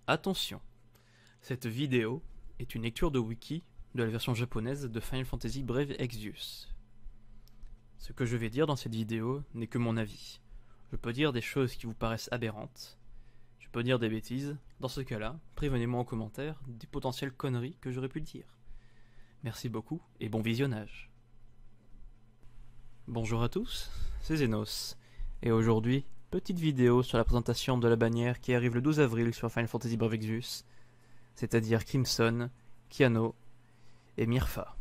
Attention, cette vidéo est une lecture de wiki de la version japonaise de Final Fantasy Brave Exvius. Ce que je vais dire dans cette vidéo n'est que mon avis. Je peux dire des choses qui vous paraissent aberrantes, je peux dire des bêtises, dans ce cas-là, prévenez-moi en commentaire des potentielles conneries que j'aurais pu dire. Merci beaucoup et bon visionnage. Bonjour à tous, c'est Zenos, et aujourd'hui, petite vidéo sur la présentation de la bannière qui arrive le 12 avril sur Final Fantasy Brave Exvius, c'est-à-dire Crimson, Kiano et Myrfa.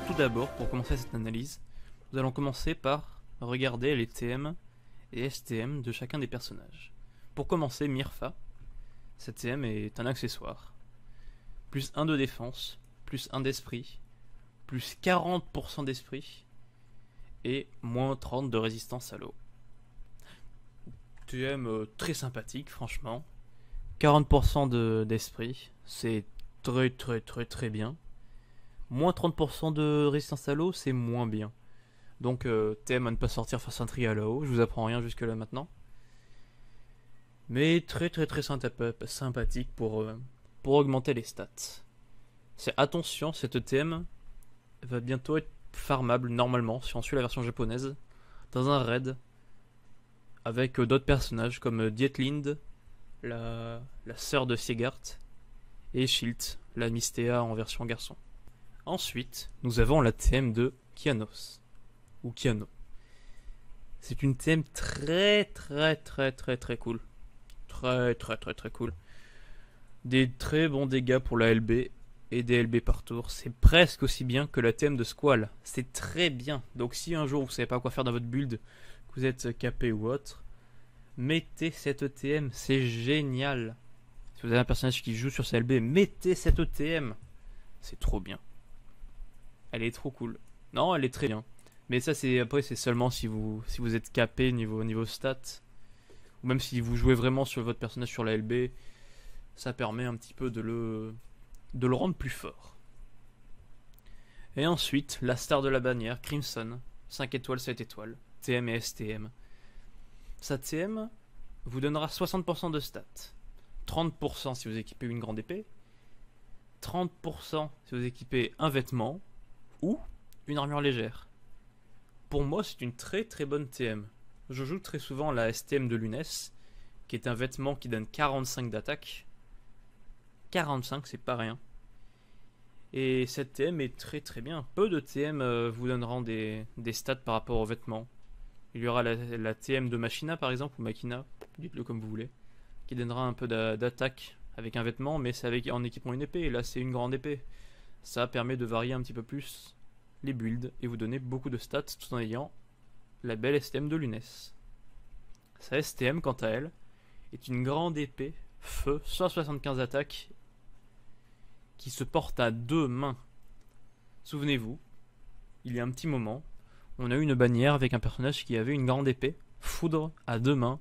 Tout d'abord, pour commencer cette analyse, nous allons commencer par regarder les TM et STM de chacun des personnages. Pour commencer, Myrfa, cette TM est un accessoire. Plus 1 de défense, plus 1 d'esprit, plus 40% d'esprit et moins 30 de résistance à l'eau. TM très sympathique, franchement. 40% d'esprit, c'est très bien. Moins 30% de résistance à l'eau, c'est moins bien. Donc TM à ne pas sortir face à un trial à eau, je vous apprends rien jusque là maintenant. Mais très sympathique pour augmenter les stats. Attention, cette TM va bientôt être farmable normalement, si on suit la version japonaise, dans un raid, avec d'autres personnages comme Dietlind, la sœur de Siegart, et Shield, la Mystea en version garçon. Ensuite, nous avons la TM de Kianos, ou Kiano. C'est une TM très cool. Très cool. Des très bons dégâts pour la LB, et des LB par tour. C'est presque aussi bien que la TM de Squall. C'est très bien. Donc si un jour vous savez pas quoi faire dans votre build, que vous êtes capé ou autre, mettez cette TM, c'est génial. Si vous avez un personnage qui joue sur sa LB, mettez cette TM. C'est trop bien. Elle est trop cool. Non, elle est très bien. Mais ça, après, c'est seulement si vous êtes capé niveau stats. Ou même si vous jouez vraiment sur votre personnage sur la LB. Ça permet un petit peu de le rendre plus fort. Et ensuite, la star de la bannière, Crimson. 5 étoiles, 7 étoiles. TM et STM. Sa TM vous donnera 60% de stats. 30% si vous équipez une grande épée. 30% si vous équipez un vêtement. Ou une armure légère. Pour moi, c'est une très bonne TM. Je joue très souvent la STM de Lunes, qui est un vêtement qui donne 45 d'attaque. 45, c'est pas rien. Et cette TM est très bien. Peu de TM vous donneront des stats par rapport aux vêtements. Il y aura la TM de Machina par exemple, ou Machina, dites-le comme vous voulez, qui donnera un peu d'attaque avec un vêtement, mais c'est en équipant une épée, et là c'est une grande épée. Ça permet de varier un petit peu plus les builds et vous donner beaucoup de stats tout en ayant la belle STM de Lunes. Sa STM, quant à elle, est une grande épée, feu, 175 attaques, qui se porte à 2 mains. Souvenez-vous, il y a un petit moment, on a eu une bannière avec un personnage qui avait une grande épée, foudre, à 2 mains.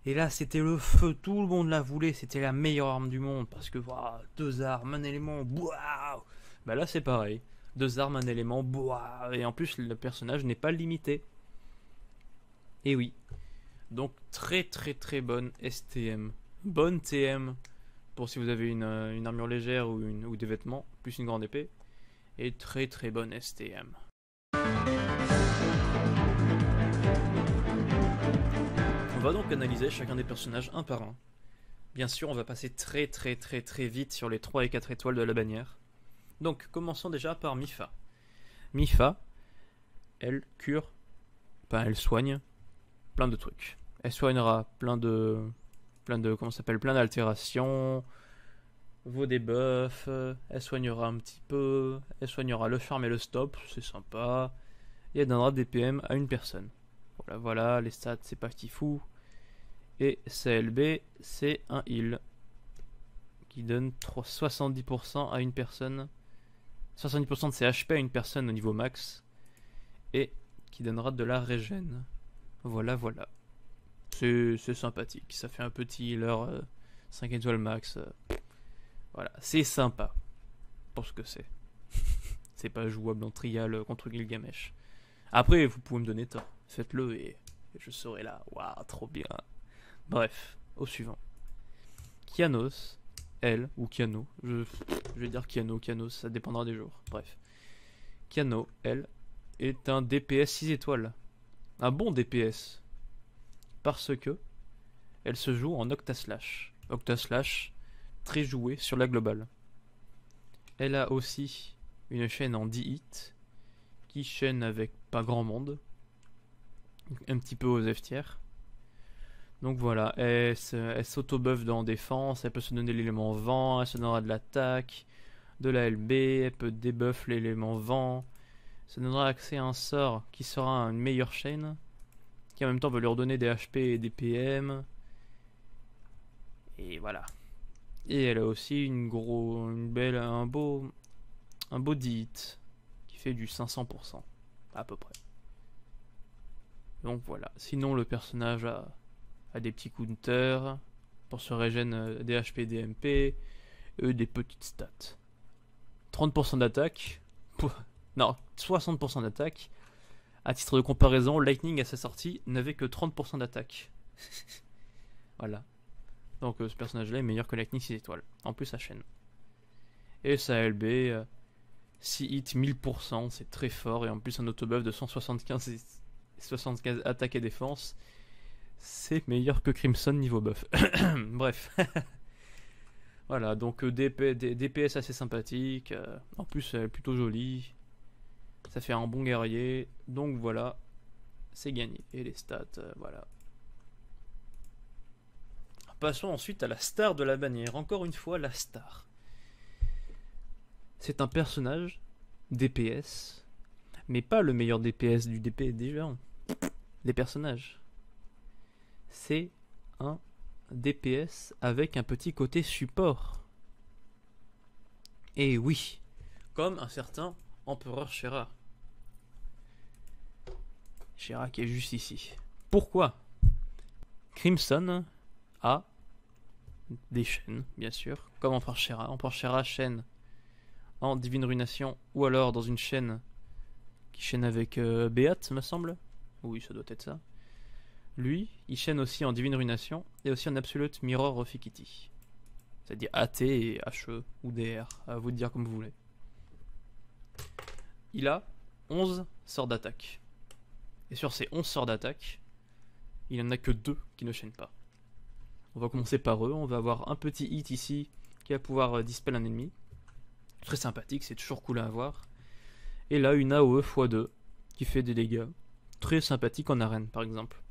Et là, c'était le feu, tout le monde la voulait, c'était la meilleure arme du monde, parce que, wow, 2 armes, un élément, waouh. Bah là, c'est pareil, 2 armes, un élément, waouh. Et en plus, le personnage n'est pas limité. Et oui, donc très bonne STM, bonne TM, pour si vous avez une armure légère ou des vêtements, plus une grande épée, et très bonne STM. On va donc analyser chacun des personnages un par un. Bien sûr, on va passer très vite sur les 3 et 4 étoiles de la bannière. Donc, commençons déjà par Myrfa. Myrfa, elle cure, elle soigne plein de trucs. Elle soignera plein d'altérations, vos debuffs, elle soignera un petit peu, elle soignera le charme et le stop, c'est sympa, et elle donnera des PM à une personne. Voilà, les stats c'est pas petit fou. Et CLB c'est un heal qui donne 70% à une personne, 70% de ses HP à une personne au niveau max, et qui donnera de la régène. Voilà. C'est sympathique. Ça fait un petit healer 5 étoiles max. Voilà, c'est sympa pour ce que c'est. C'est pas jouable en trial contre Gilgamesh. Après, vous pouvez me donner tort. Faites-le et je serai là. Waouh, trop bien. Bref, au suivant. Kianos, elle, ou Kiano, je vais dire Kiano, Kianos, ça dépendra des jours. Bref. Kiano, elle, est un DPS 6 étoiles. Un bon DPS. Parce que elle se joue en Octaslash. Octaslash, très joué sur la globale. Elle a aussi une chaîne en 10 hits, qui chaîne avec pas grand monde. Un petit peu aux F tiers. Donc voilà, elle s'auto-buff dans défense, elle peut se donner l'élément vent, elle se donnera de l'attaque, de la LB, elle peut débuff l'élément vent. Ça donnera accès à un sort qui sera une meilleure chaîne, qui en même temps va lui redonner des HP et des PM. Et voilà. Et elle a aussi un beau 10 hits, qui fait du 500%, à peu près. Donc voilà. Sinon le personnage a des petits counters pour se régène des HP, des MP, des petites stats. 30% d'attaque, non, 60% d'attaque. À titre de comparaison, Lightning à sa sortie n'avait que 30% d'attaque. Voilà. Donc ce personnage-là est meilleur que Lightning 6 étoiles. En plus, sa chaîne. Et sa LB, 6 hits, 1000%, c'est très fort. Et en plus, un autobuff de 175 attaque et défense. C'est meilleur que Crimson niveau buff. Bref. Voilà, donc DPS assez sympathique. En plus, elle est plutôt jolie. Ça fait un bon guerrier. Donc voilà, c'est gagné. Et les stats, voilà. Passons ensuite à la star de la bannière. Encore une fois, la star. C'est un personnage DPS, mais pas le meilleur DPS du DP déjà. Les personnages. C'est un DPS avec un petit côté support. Et oui, comme un certain Empereur Shera. Shera qui est juste ici. Pourquoi Crimson a des chaînes, bien sûr, comme Empereur Shera. Empereur Shera chaîne en Divine Ruination, ou alors dans une chaîne qui chaîne avec Beat, me semble. Oui, ça doit être ça. Lui, il chaîne aussi en Divine Ruination et aussi en Absolute Mirror of Equity. C'est-à-dire AT et HE ou DR, à vous de dire comme vous voulez. Il a 11 sorts d'attaque. Et sur ces 11 sorts d'attaque, il n'y en a que 2 qui ne chaînent pas. On va commencer par eux, on va avoir un petit hit ici qui va pouvoir dispel un ennemi. Très sympathique, c'est toujours cool à avoir. Et là, une AOE x2 qui fait des dégâts. Très sympathique en arène par exemple.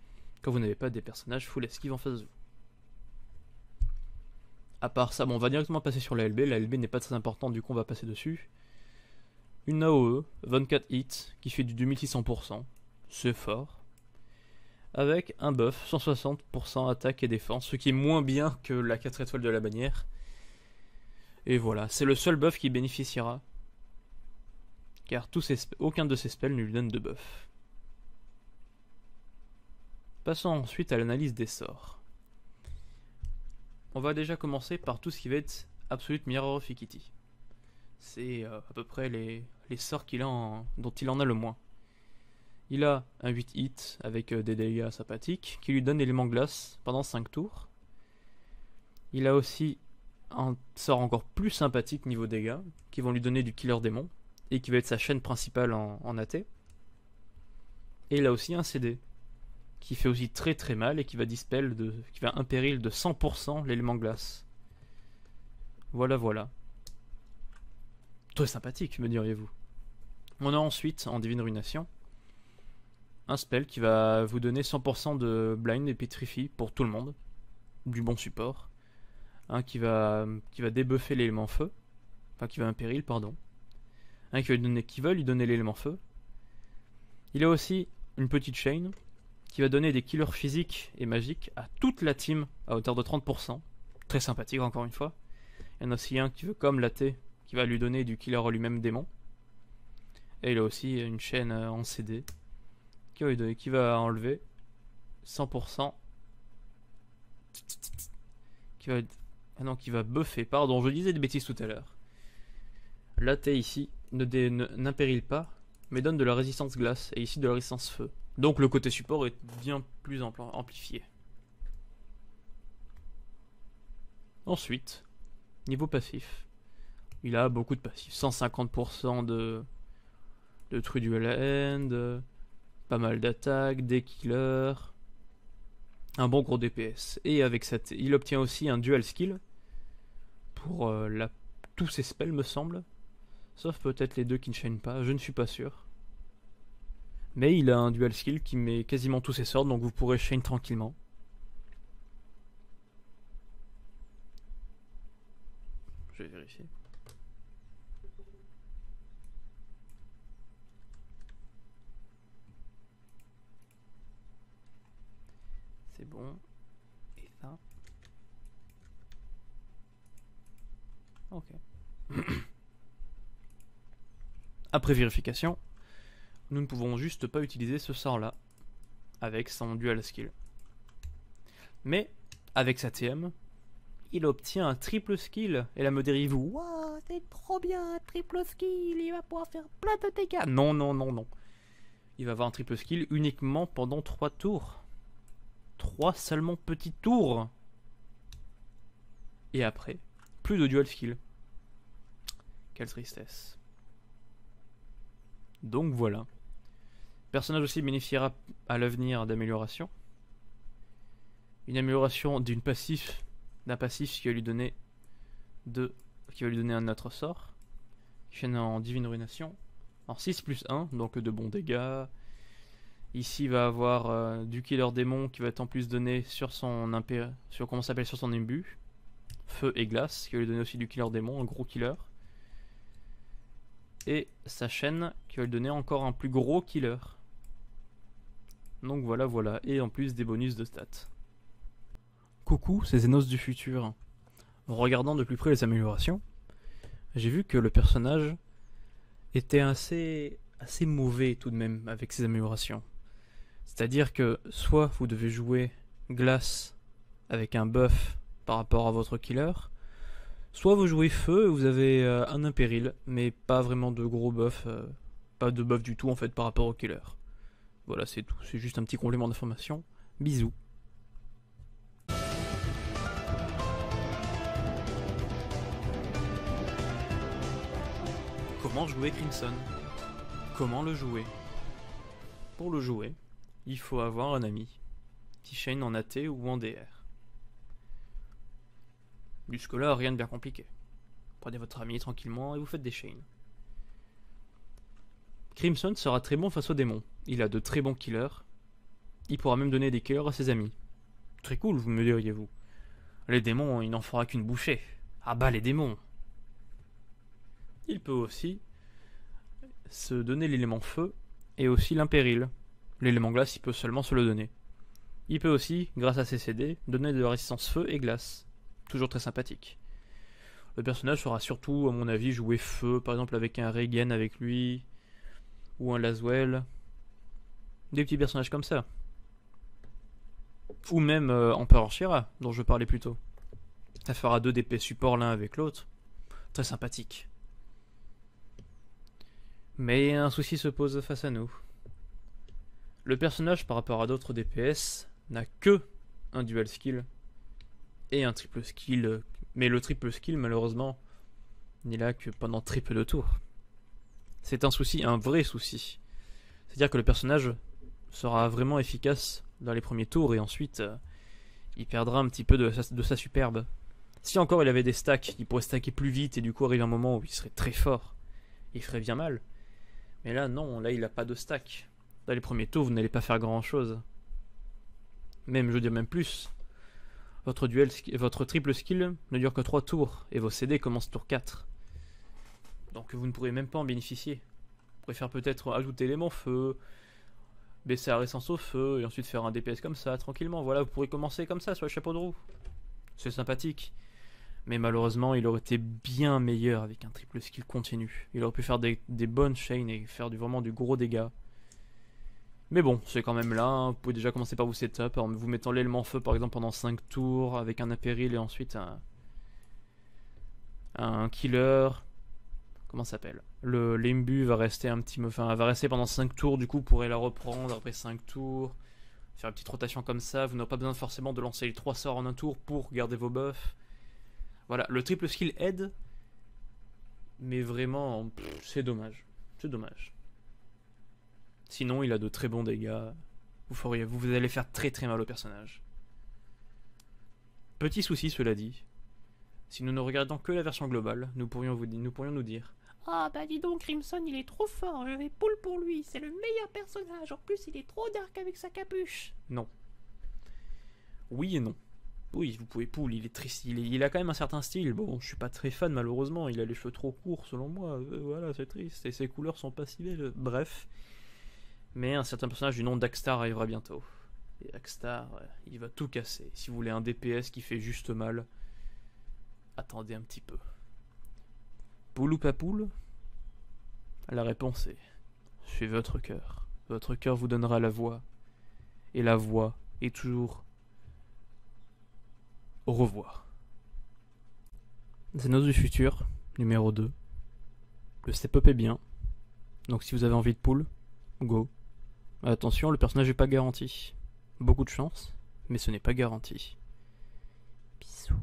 Quand vous n'avez pas des personnages full esquive en face de vous. À part ça, bon, on va directement passer sur la LB. La LB n'est pas très importante, du coup on va passer dessus. Une AOE, 24 hits, qui fait du 2600%. C'est fort. Avec un buff, 160% attaque et défense, ce qui est moins bien que la 4 étoiles de la bannière. Et voilà, c'est le seul buff qui bénéficiera. Car aucun de ses spells ne lui donne de buff. Passons ensuite à l'analyse des sorts. On va déjà commencer par tout ce qui va être Absolute Mirror of Equity. C'est à peu près les sorts dont il en a le moins. Il a un 8 hits avec des dégâts sympathiques qui lui donnent l'élément glace pendant 5 tours. Il a aussi un sort encore plus sympathique niveau dégâts qui vont lui donner du killer démon et qui va être sa chaîne principale en AT. Et il a aussi un CD qui fait aussi très très mal et qui va qui va impéril de 100% l'élément glace. Voilà. Très sympathique, me diriez-vous. On a ensuite, en Divine Ruination, un spell qui va vous donner 100% de blind et petrify pour tout le monde. Du bon support. Un qui va débuffer l'élément feu. Enfin, qui va impéril, pardon. Un qui va lui donner l'élément feu. Il a aussi une petite chain qui va donner des killers physiques et magiques à toute la team à hauteur de 30%. Très sympathique encore une fois. Il y en a aussi un qui veut comme la T, qui va lui donner du killer lui-même démon. Et il a aussi une chaîne en CD qui va enlever 100% Ah non, qui va buffer, pardon, je disais des bêtises tout à l'heure. La T ici n'impérile pas, mais donne de la résistance glace, et ici de la résistance feu. Donc le côté support est bien plus amplifié. Ensuite, niveau passif, il a beaucoup de passifs. 150% de True Dual End, pas mal d'attaques, des killers, un bon gros DPS. Et avec cette, il obtient aussi un dual skill pour tous ses spells, me semble. Sauf peut-être les deux qui ne chaînent pas, je ne suis pas sûr. Mais il a un dual skill qui met quasiment tous ses sorts, donc vous pourrez chain tranquillement. Je vais vérifier. C'est bon. Et ça. Ok. Après vérification, nous ne pouvons juste pas utiliser ce sort là avec son dual skill. Mais avec sa TM, il obtient un triple skill. Et là me direz-vous, waouh, c'est trop bien, un triple skill, il va pouvoir faire plein de dégâts. Non, non, non, non. Il va avoir un triple skill uniquement pendant 3 tours. 3 seulement petits tours. Et après, plus de dual skill. Quelle tristesse. Donc voilà. Le personnage aussi bénéficiera à l'avenir d'amélioration. Une amélioration d'un passif qui va lui donner un autre sort. Chaîne en divine ruination. En 6 plus 1, donc de bons dégâts. Ici il va avoir du killer démon qui va être en plus donné sur son sur son imbu. Feu et glace, qui va lui donner aussi du killer démon, un gros killer. Et sa chaîne qui va lui donner encore un plus gros killer. Donc voilà, voilà. Et en plus des bonus de stats. Coucou, c'est Zenos du futur. En regardant de plus près les améliorations, j'ai vu que le personnage était assez mauvais tout de même avec ses améliorations. C'est-à-dire que soit vous devez jouer glace avec un buff par rapport à votre killer, soit vous jouez feu et vous avez un impéril, mais pas vraiment de gros buff, pas de buff du tout en fait par rapport au killer. Voilà, c'est tout, c'est juste un petit complément d'information. Bisous. Comment jouer Crimson? Comment le jouer? Pour le jouer, il faut avoir un ami qui chaîne en AT ou en DR. Jusque-là, rien de bien compliqué. Prenez votre ami tranquillement et vous faites des chains. Crimson sera très bon face aux démons. Il a de très bons killers. Il pourra même donner des killers à ses amis. Très cool, vous me diriez-vous. Les démons, il n'en fera qu'une bouchée. Ah bah les démons. Il peut aussi se donner l'élément feu et aussi l'impéril. L'élément glace, il peut seulement se le donner. Il peut aussi, grâce à ses CD, donner de la résistance feu et glace. Toujours très sympathique. Le personnage sera surtout, à mon avis, jouer feu, par exemple avec un Regen avec lui, ou un Laswell. Des petits personnages comme ça. Ou même Empereur Shira, dont je parlais plus tôt. Ça fera 2 DP support l'un avec l'autre. Très sympathique. Mais un souci se pose face à nous. Le personnage, par rapport à d'autres DPS, n'a que un dual skill et un triple skill. Mais le triple skill, malheureusement, n'est là que pendant très peu de tours. C'est un souci, un vrai souci. C'est-à-dire que le personnage sera vraiment efficace dans les premiers tours et ensuite il perdra un petit peu de sa superbe. Si encore il avait des stacks, il pourrait stacker plus vite et du coup arriver un moment où il serait très fort. Il ferait bien mal. Mais là non, là il n'a pas de stack. Dans les premiers tours vous n'allez pas faire grand chose. Même, je veux dire même plus. Votre triple skill ne dure que 3 tours et vos CD commencent tour 4. Donc vous ne pourrez même pas en bénéficier. Vous pourrez faire peut-être ajouter l'élément feu, baisser la résistance au feu et ensuite faire un DPS comme ça, tranquillement. Voilà, vous pourrez commencer comme ça sur le chapeau de roue. C'est sympathique. Mais malheureusement, il aurait été bien meilleur avec un triple skill continu. Il aurait pu faire des bonnes chains et faire vraiment du gros dégâts. Mais bon, c'est quand même là, hein. Vous pouvez déjà commencer par vous setup, en vous mettant l'élément feu par exemple pendant 5 tours, avec un apéril et ensuite un killer. Comment ça s'appelle? L'imbu va rester un petit enfin, va rester pendant 5 tours, du coup vous pourrez la reprendre après 5 tours. Faire une petite rotation comme ça, vous n'aurez pas besoin forcément de lancer les 3 sorts en un tour pour garder vos buffs. Voilà, le triple skill aide, mais vraiment, c'est dommage. C'est dommage. Sinon, il a de très bons dégâts. Vous allez faire très très mal au personnage. Petit souci, cela dit. Si nous ne regardons que la version globale, nous pourrions nous dire: Ah bah dis donc, Crimson il est trop fort, je vais pull pour lui, c'est le meilleur personnage, en plus il est trop dark avec sa capuche. non. Oui et non. Oui, vous pouvez pull, il est triste, il a quand même un certain style. Bon, je suis pas très fan malheureusement, il a les cheveux trop courts selon moi. Voilà, c'est triste, et ses couleurs sont pas si belles. Bref. Mais un certain personnage du nom d'Akstar arrivera bientôt. Et Akstar, il va tout casser. Si vous voulez un DPS qui fait juste mal, attendez un petit peu. Poule ou pas poule? La réponse est: suivez votre cœur. Votre cœur vous donnera la voix. Et la voix est toujours au revoir. Xenos du futur, numéro 2. Le step-up est bien. Donc si vous avez envie de pull, go. Attention, le personnage n'est pas garanti. Beaucoup de chance, mais ce n'est pas garanti. Bisous.